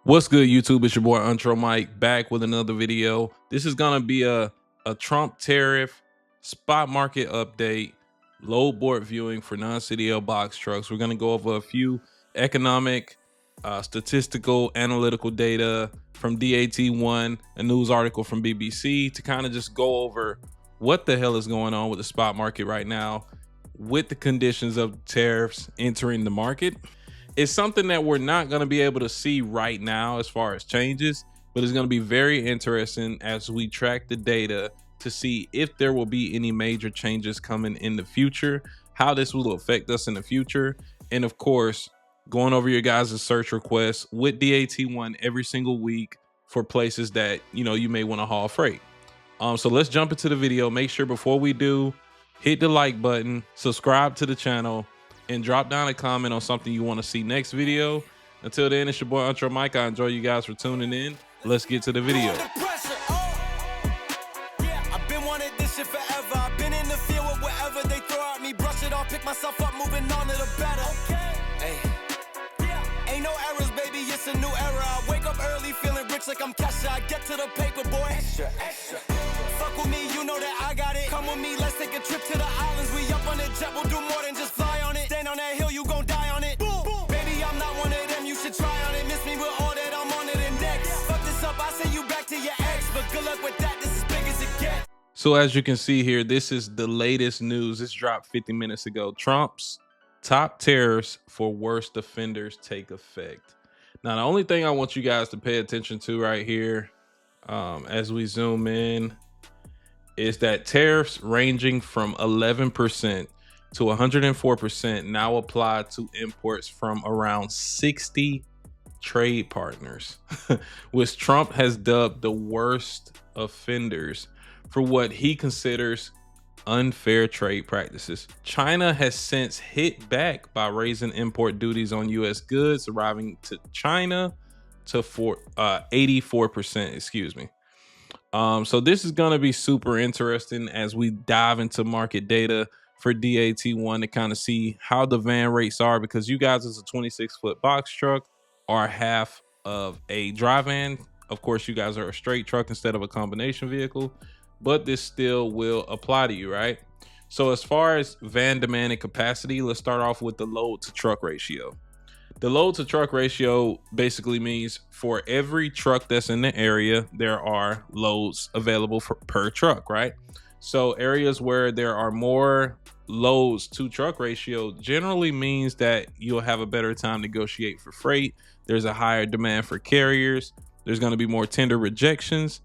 What's good, YouTube? It's your boy Intro Mike back with another video. This is gonna be a Trump tariff spot market update, load board viewing for non-CDL box trucks. We're gonna go over a few economic, statistical, analytical data from DAT1, a news article from BBC, to kind of just go over what the hell is going on with the spot market right now, with the conditions of tariffs entering the market. It's something that we're not going to be able to see right now as far as changes, but it's going to be very interesting as we track the data to see if there will be any major changes coming in the future, how this will affect us in the future, and of course, going over your guys' search requests with DAT1 every single week for places that you may want to haul freight. So let's jump into the video. Make sure before we do, hit the like button, subscribe to the channel, and drop down a comment on something you want to see next video. Until then, it's your boy Intro Mike. I enjoy you guys for tuning in. Let's get to the video. I've been wanting this shit forever. I've been in the field with whatever they throw at me. Brush it off, pick myself up, moving on to the better. Hey. Ain't no errors, baby, it's a new era. I wake up early feeling rich like I'm Kesha. I get to the paper, boy. Extra. Fuck with me, you know that I got it. Come with me, let's take a trip to the islands. We up on the jet, we'll do more than just fly on it. Stand on that hill, you gon' die on it. Boom, boom. Baby, I'm not one of them, you should try on it. Miss me with all that, I'm on it and next. Fuck this up, I send you back to your ex. But good luck with that, this is big as it gets. So as you can see here, this is the latest news. This dropped 50 minutes ago. Trump's top tariffs for worst offenders take effect. Now, the only thing I want you guys to pay attention to right here, as we zoom in, is that tariffs ranging from 11% to 104% now apply to imports from around 60 trade partners, which Trump has dubbed the worst offenders for what he considers unfair trade practices. China has since hit back by raising import duties on U.S. goods arriving to China to 84%, excuse me. So this is going to be super interesting as we dive into market data for DAT1 to kind of see how the van rates are, because you guys as a 26-foot box truck are half of a dry van. Of course, you guys are a straight truck instead of a combination vehicle, but this still will apply to you, right? So as far as van demand and capacity, let's start off with the load to truck ratio. The load to truck ratio basically means for every truck that's in the area, there are loads available per truck, right? So areas where there are more loads to truck ratio generally means that you'll have a better time negotiate for freight. There's a higher demand for carriers. There's going to be more tender rejections,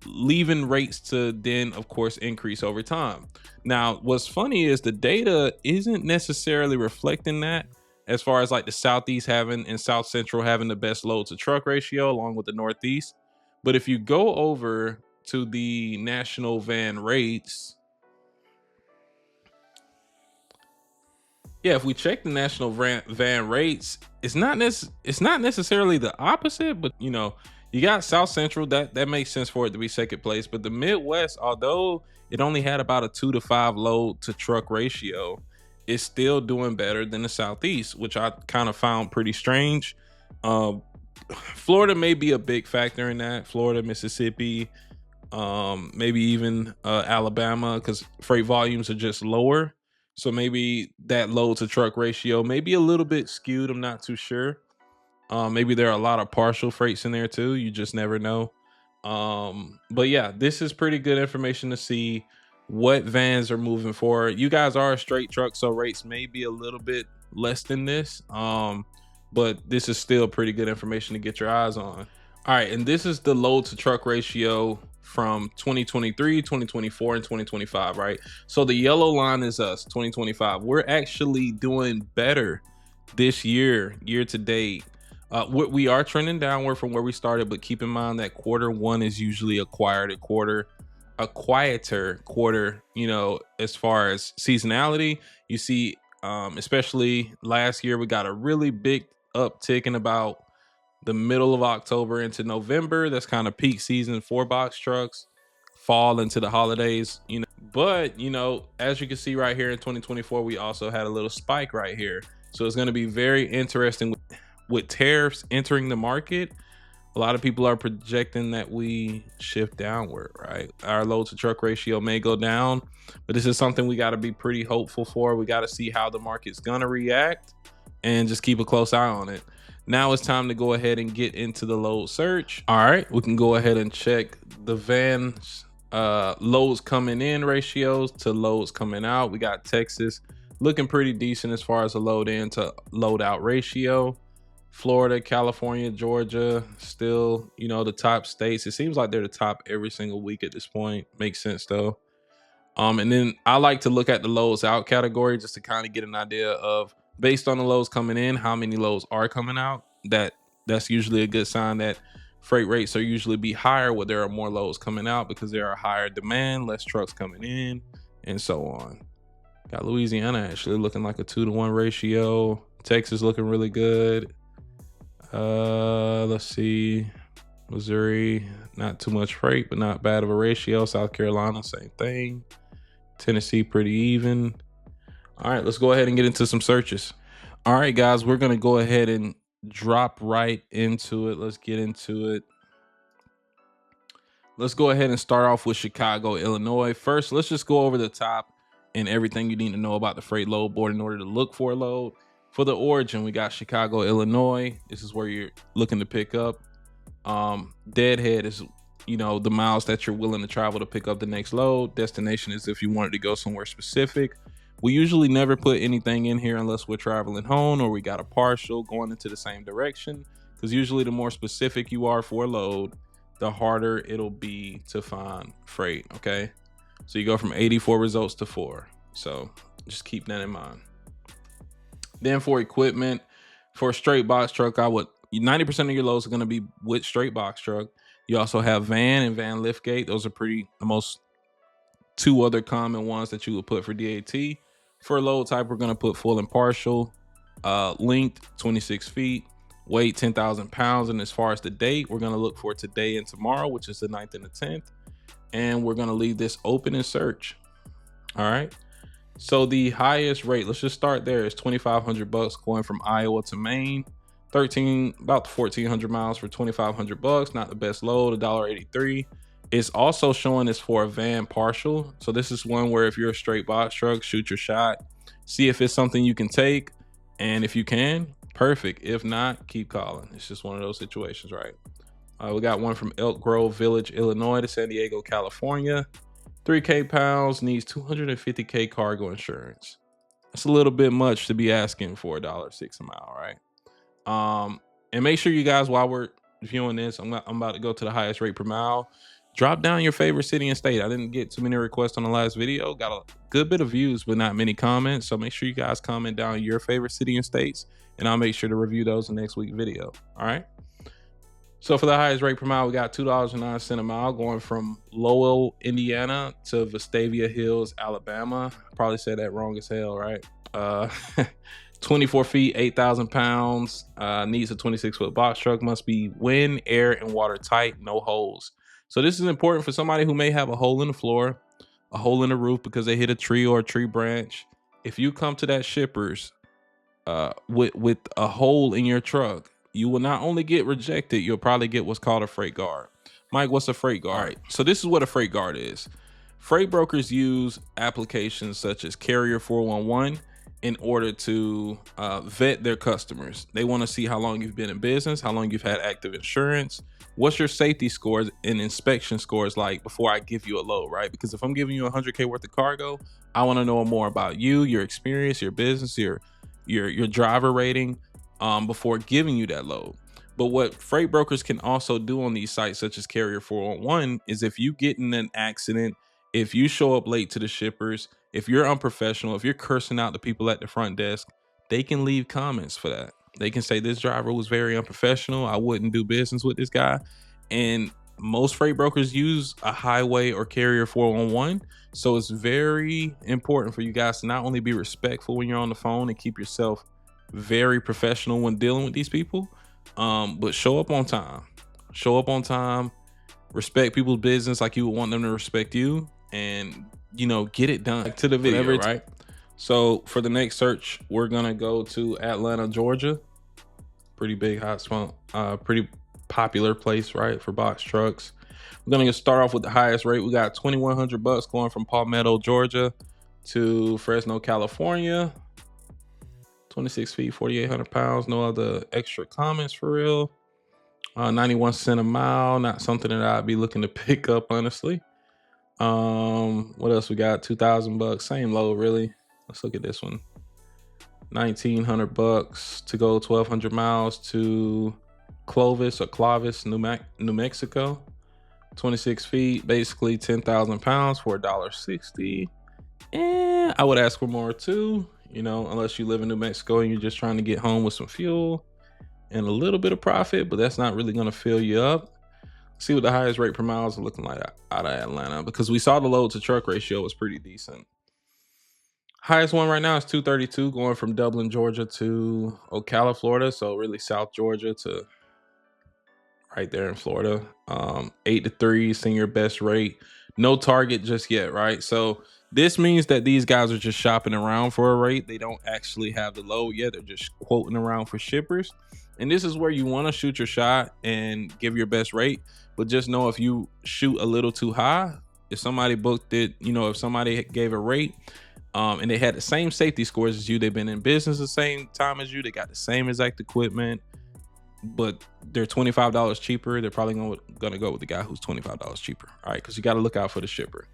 leaving rates to then, of course, increase over time. Now, what's funny is the data isn't necessarily reflecting that, as far as like the Southeast having and South Central having the best load to truck ratio along with the Northeast. But if you go over to the national van rates, if we check the national van rates, it's not necessarily the opposite, but you got South Central, that makes sense for it to be second place. But the Midwest, although it only had about a 2 to 5 load to truck ratio, is still doing better than the Southeast, which I kind of found pretty strange. Florida may be a big factor in that. Florida, Mississippi, maybe even Alabama, because freight volumes are just lower. So maybe that load to truck ratio may be a little bit skewed. I'm not too sure. Maybe there are a lot of partial freights in there too. You just never know. But yeah, this is pretty good information to see what vans are moving for. You guys are a straight truck, so rates may be a little bit less than this, but this is still pretty good information to get your eyes on. All right, and this is the load to truck ratio from 2023, 2024, and 2025, right? So the yellow line is us, 2025. We're actually doing better this year to date. We are trending downward from where we started, but keep in mind that Q1 is usually a quieter quarter, as far as seasonality. You see, especially last year, we got a really big uptick in about the middle of October into November. That's kind of peak season for box trucks, fall into the holidays, but as you can see right here in 2024, we also had a little spike right here. So it's going to be very interesting with tariffs entering the market. A lot of people are projecting that we shift downward, right? Our load to truck ratio may go down, but this is something we got to be pretty hopeful for. We got to see how the market's going to react and just keep a close eye on it. Now it's time to go ahead and get into the load search. All right, we can go ahead and check the van loads coming in ratios to loads coming out. We got Texas looking pretty decent as far as a load in to load out ratio. Florida, California, Georgia, still, you know, the top states. It seems like they're the top every single week at this point. Makes sense though. And then I like to look at the loads out category just to kind of get an idea of, based on the loads coming in, how many loads are coming out. That's usually a good sign that freight rates are usually be higher where there are more loads coming out because there are higher demand, less trucks coming in, and so on. Got Louisiana actually looking like a 2-to-1 ratio. Texas looking really good. Let's see. Missouri, not too much freight, but not bad of a ratio. South Carolina, same thing. Tennessee, pretty even. All right, let's go ahead and get into some searches. All right, guys, we're going to go ahead and drop right into it. Let's get into it. Let's go ahead and start off with Chicago, Illinois. First, let's just go over the top and everything you need to know about the freight load board in order to look for a load. For the origin, we got Chicago, Illinois. This is where you're looking to pick up. Deadhead is, you know, the miles that you're willing to travel to pick up the next load. Destination is if you wanted to go somewhere specific. We usually never put anything in here unless we're traveling home or we got a partial going into the same direction, because usually the more specific you are for a load, the harder it'll be to find freight. Okay, so you go from 84 results to 4, so just keep that in mind. Then for equipment, for a straight box truck, 90% of your loads are going to be with straight box truck. You also have van and van liftgate. Those are the most 2 other common ones that you would put for DAT. For load type, we're going to put full and partial, length 26 feet, weight 10,000 pounds. And as far as the date, we're going to look for today and tomorrow, which is the 9th and the 10th. And we're going to leave this open and search. All right. So the highest rate, let's just start there, is $2,500 going from Iowa to Maine. About 1,400 miles for $2,500. Not the best load, $1.83. It's also showing this for a van partial. So this is one where if you're a straight box truck, shoot your shot, see if it's something you can take. And if you can, perfect. If not, keep calling. It's just one of those situations, right? We got one from Elk Grove Village, Illinois to San Diego, California. 3K pounds, needs 250K cargo insurance. That's a little bit much to be asking for $1.06 a mile, right? And make sure you guys, while we're viewing this, I'm about to go to the highest rate per mile. Drop down your favorite city and state. I didn't get too many requests on the last video. Got a good bit of views, but not many comments. So make sure you guys comment down your favorite city and states, and I'll make sure to review those in next week's video. All right. So for the highest rate per mile, we got $2.09 a mile going from Lowell, Indiana to Vestavia Hills, Alabama. Probably said that wrong as hell, right? 24 feet, 8,000 pounds, needs a 26-foot box truck, must be wind, air, and water tight, no holes. So this is important for somebody who may have a hole in the floor, a hole in the roof because they hit a tree or a tree branch. If you come to that shipper's with a hole in your truck, you will not only get rejected, you'll probably get what's called a freight guard. Mike, what's a freight guard? All right, so this is what a freight guard is. Freight brokers use applications such as Carrier 411 in order to vet their customers. They want to see how long you've been in business, how long you've had active insurance, what's your safety scores and inspection scores like before I give you a load, right? Because if I'm giving you 100K worth of cargo, I want to know more about you, your experience, your business, your driver rating, before giving you that load. But what freight brokers can also do on these sites such as Carrier 411 is if you get in an accident, if you show up late to the shippers, if you're unprofessional, if you're cursing out the people at the front desk, they can leave comments for that. They can say this driver was very unprofessional. I wouldn't do business with this guy. And most freight brokers use a highway or Carrier 411. So it's very important for you guys to not only be respectful when you're on the phone and keep yourself very professional when dealing with these people, but show up on time. Show up on time, respect people's business like you would want them to respect you, and get it done. Back to the video, right? So for the next search, we're gonna go to Atlanta, Georgia. Pretty big hot spot, pretty popular place, right, for box trucks. We're gonna start off with the highest rate. We got $2,100 going from Palmetto, Georgia to Fresno, California. 26 feet, 4,800 pounds. No other extra comments for real. 91 cents a mile. Not something that I'd be looking to pick up, honestly. What else we got? $2,000. Same load, really. Let's look at this one. $1,900 to go 1,200 miles to Clovis, New Mexico. 26 feet, basically 10,000 pounds for $1.60. And I would ask for more too, unless you live in New Mexico and you're just trying to get home with some fuel and a little bit of profit, but that's not really going to fill you up. See what the highest rate per mile is looking like out of Atlanta, because we saw the load to truck ratio was pretty decent. Highest one right now is 232 going from Dublin, Georgia to Ocala, Florida. So really South Georgia to right there in Florida. 8-3, senior best rate. No target just yet, right? So this means that these guys are just shopping around for a rate. They don't actually have the load yet. They're just quoting around for shippers. And this is where you want to shoot your shot and give your best rate. But just know if you shoot a little too high, if somebody booked it, if somebody gave a rate and they had the same safety scores as you, they've been in business the same time as you, they got the same exact equipment, but they're $25 cheaper, they're probably gonna go with the guy who's $25 cheaper, all right? Because you got to look out for the shipper,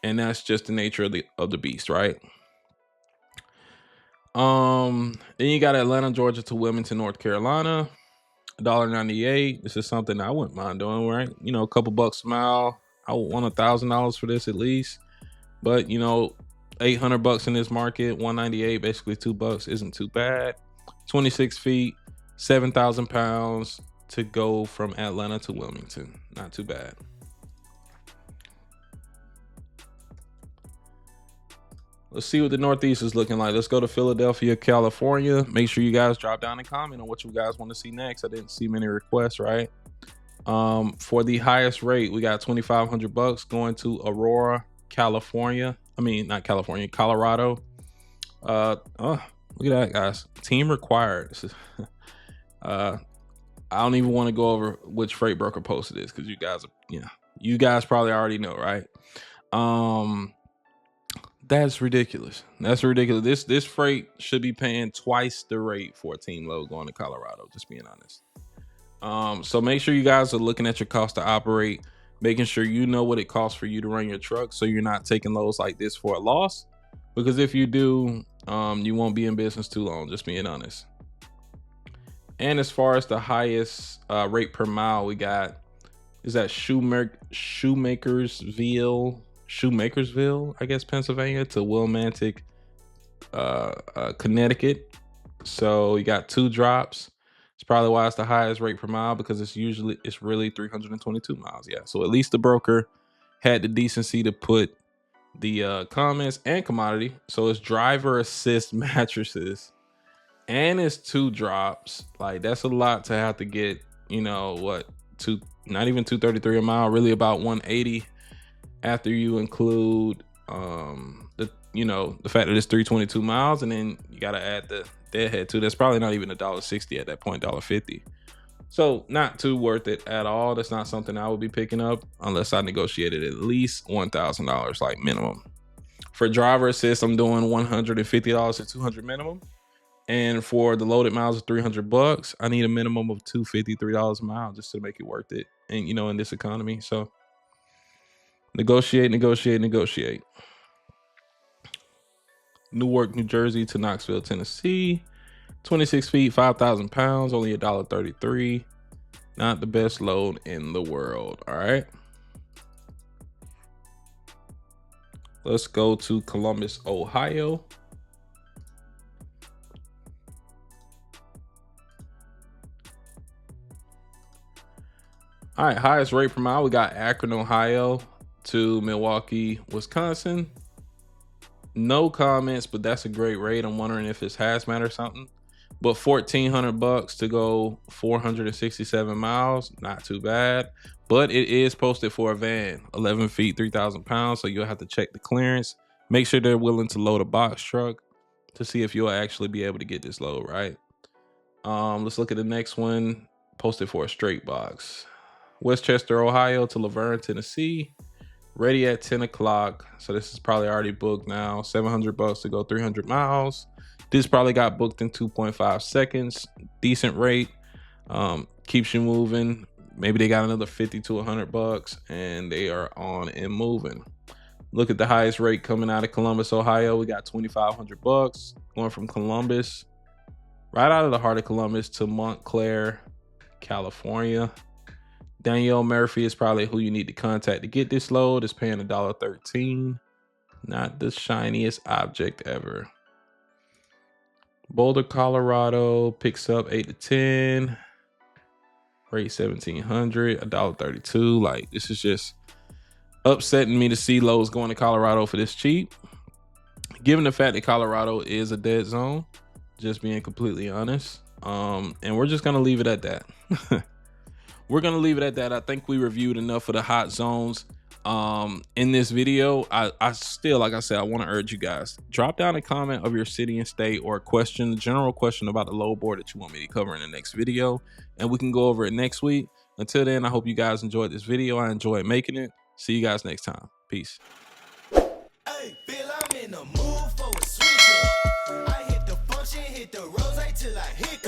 and that's just the nature of the beast, right? Then you got Atlanta, Georgia to Wilmington, North Carolina, $1.98. This is something I wouldn't mind doing, right? A couple bucks a mile. I would want $1,000 for this at least, but $800 in this market, $198, basically $2 isn't too bad. 26 feet, 7,000 pounds to go from Atlanta to Wilmington. Not too bad. Let's see what the Northeast is looking like. Let's go to Philadelphia, California. Make sure you guys drop down and comment on what you guys want to see next. I didn't see many requests, right? For the highest rate, we got $2,500 going to Aurora, California. Not California, Colorado. Look at that, guys. Team required. This is, I don't even want to go over which freight broker posted this because you guys probably already know, right? That's ridiculous. That's ridiculous. This freight should be paying twice the rate for a team load going to Colorado, just being honest. So make sure you guys are looking at your cost to operate, making sure you know what it costs for you to run your truck so you're not taking loads like this for a loss. Because if you do, you won't be in business too long, just being honest. And as far as the highest rate per mile we got is at Shoemakersville, I guess, Pennsylvania to Willimantic, Connecticut. So you got 2 drops. It's probably why it's the highest rate per mile, because it's really 322 miles. Yeah. So at least the broker had the decency to put the comments and commodity. So it's driver assist mattresses and it's 2 drops. Like, that's a lot to have to get, not even 233 a mile, really about 180 after you include the fact that it's 322 miles, and then you got to add the deadhead too. That's probably not even $1.60 at that point, $1.50. So not too worth it at all. That's not something I would be picking up unless I negotiated at least $1,000 like minimum. For driver assist, I'm doing $150 to $200 minimum. And for the loaded miles of $300, I need a minimum of $253 a mile just to make it worth it. And in this economy, so negotiate. Newark, New Jersey to Knoxville, Tennessee. 26 feet, 5,000 pounds, only $1.33. Not the best load in the world. All right. Let's go to Columbus, Ohio. All right, highest rate per mile, we got Akron, Ohio to Milwaukee, Wisconsin. No comments, but that's a great rate. I'm wondering if it's hazmat or something. But $1,400 to go 467 miles, not too bad. But it is posted for a van, 11 feet, 3,000 pounds. So you'll have to check the clearance. Make sure they're willing to load a box truck to see if you'll actually be able to get this load, right? Let's look at the next one. posted for a straight box. Westchester, Ohio to Laverne, Tennessee. Ready at 10 o'clock. So this is probably already booked now. $700 to go 300 miles. This probably got booked in 2.5 seconds. Decent rate. Keeps you moving. Maybe they got another 50 to $100 and they are on and moving. Look at the highest rate coming out of Columbus, Ohio. We got $2,500 going from Columbus, right out of the heart of Columbus, to Montclair, California. Danielle Murphy is probably who you need to contact to get this load. It's paying $1.13. Not the shiniest object ever. Boulder, Colorado picks up 8 to 10. Rate $1,700, $1.32. Like, this is just upsetting me to see loads going to Colorado for this cheap. Given the fact that Colorado is a dead zone, just being completely honest. And we're just gonna leave it at that. We're gonna leave it at that. I think we reviewed enough of the hot zones in this video. I still, like I said, I want to urge you guys, drop down a comment of your city and state, or a question, a general question about the load board that you want me to cover in the next video, and we can go over it next week. Until then, I hope you guys enjoyed this video. I enjoyed making it. See you guys next time. Peace. Hey, Bill, I'm in the mood for a switch up. I hit the function, hit the rose till I hit